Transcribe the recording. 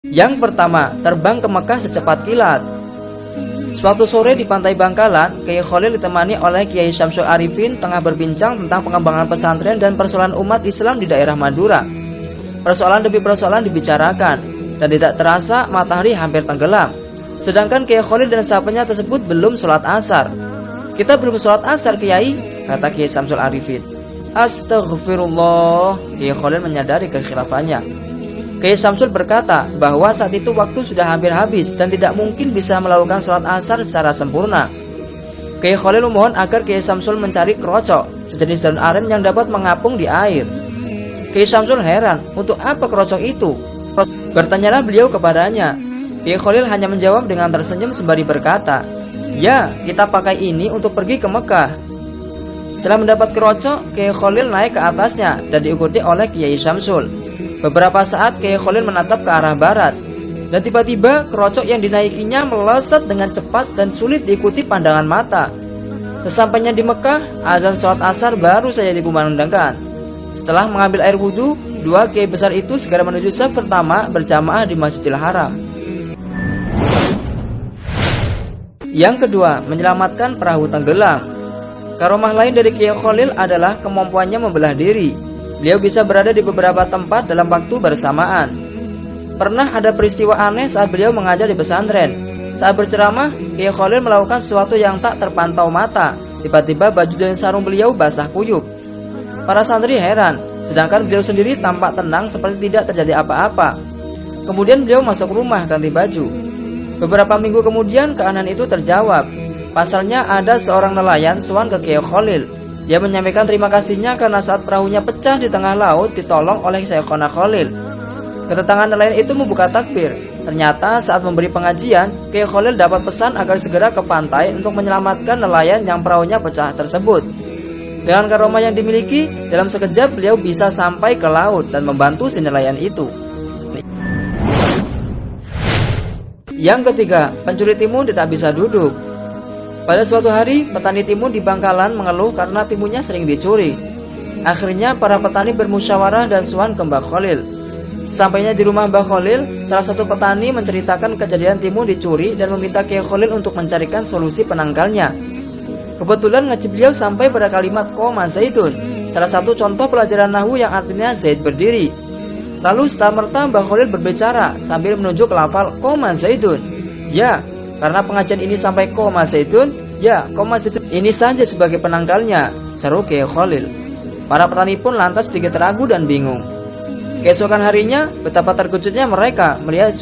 Yang pertama, terbang ke Mekah secepat kilat. Suatu sore di pantai Bangkalan, Kiai Khalil ditemani oleh Kiai Syamsul Arifin tengah berbincang tentang pengembangan pesantren dan persoalan umat Islam di daerah Madura. Persoalan demi persoalan dibicarakan, dan tidak terasa matahari hampir tenggelam. Sedangkan Kiai Khalil dan sahabatnya tersebut belum sholat asar. "Kita belum sholat asar, Kiai," kata Kiai Syamsul Arifin. "Astagfirullah." Kiai Khalil menyadari kekhilafannya. Kiai Syamsul berkata bahwa saat itu waktu sudah hampir habis dan tidak mungkin bisa melakukan sholat asar secara sempurna. Kiai Khalil memohon agar Kiai Syamsul mencari krocok, sejenis daun aren yang dapat mengapung di air. Kiai Syamsul heran, untuk apa krocok itu? Bertanyalah beliau kepadanya. Kiai Khalil hanya menjawab dengan tersenyum sembari berkata, "Ya, kita pakai ini untuk pergi ke Mekah." Setelah mendapat krocok, Kiai Khalil naik ke atasnya dan diikuti oleh Kiai Syamsul. Beberapa saat Kiai Khalil menatap ke arah barat, dan tiba-tiba krocok yang dinaikinya melesat dengan cepat dan sulit diikuti pandangan mata. Sesampainya di Mekah, azan sholat asar baru saja dikumandangkan. Setelah mengambil air wudhu, dua kiai besar itu segera menuju shaf pertama berjamaah di Masjidil Haram. Yang kedua, menyelamatkan perahu tenggelam. Karomah lain dari Kiai Khalil adalah kemampuannya membelah diri. Beliau bisa berada di beberapa tempat dalam waktu bersamaan. Pernah ada peristiwa aneh saat beliau mengajar di pesantren. Saat berceramah, Kiai Khalil melakukan sesuatu yang tak terpantau mata. Tiba-tiba baju dan sarung beliau basah kuyup. Para santri heran, sedangkan beliau sendiri tampak tenang seperti tidak terjadi apa-apa. Kemudian beliau masuk rumah ganti baju. Beberapa minggu kemudian keanehan itu terjawab. Pasalnya ada seorang nelayan sowan ke Kiai Khalil. Dia menyampaikan terima kasihnya karena saat perahunya pecah di tengah laut ditolong oleh Syekhona Khalil. Kedatangan nelayan itu membuka takbir. Ternyata saat memberi pengajian, Kiai Khalil dapat pesan agar segera ke pantai untuk menyelamatkan nelayan yang perahunya pecah tersebut. Dengan karomah yang dimiliki, dalam sekejap beliau bisa sampai ke laut dan membantu si nelayan itu. Yang ketiga, pencuri timun tidak bisa duduk. Pada suatu hari, petani timun di Bangkalan mengeluh karena timunnya sering dicuri. Akhirnya para petani bermusyawarah dan sowan ke Mbah Khalil. Sampainya di rumah Mbah Khalil, salah satu petani menceritakan kejadian timun dicuri dan meminta Kiai Khalil untuk mencarikan solusi penangkalnya. Kebetulan ngaji beliau sampai pada kalimat koma zaitun, salah satu contoh pelajaran nahwu yang artinya Zaid berdiri. Lalu setelah Mbah Khalil berbicara sambil menunjuk lafal koma zaitun. "Ya, karena pengajian ini sampai koma zaitun, ya koma zaitun ini saja sebagai penangkalnya," seru Kiai Khalil. Para petani pun lantas sedikit ragu dan bingung. Keesokan harinya, betapa terkejutnya mereka melihat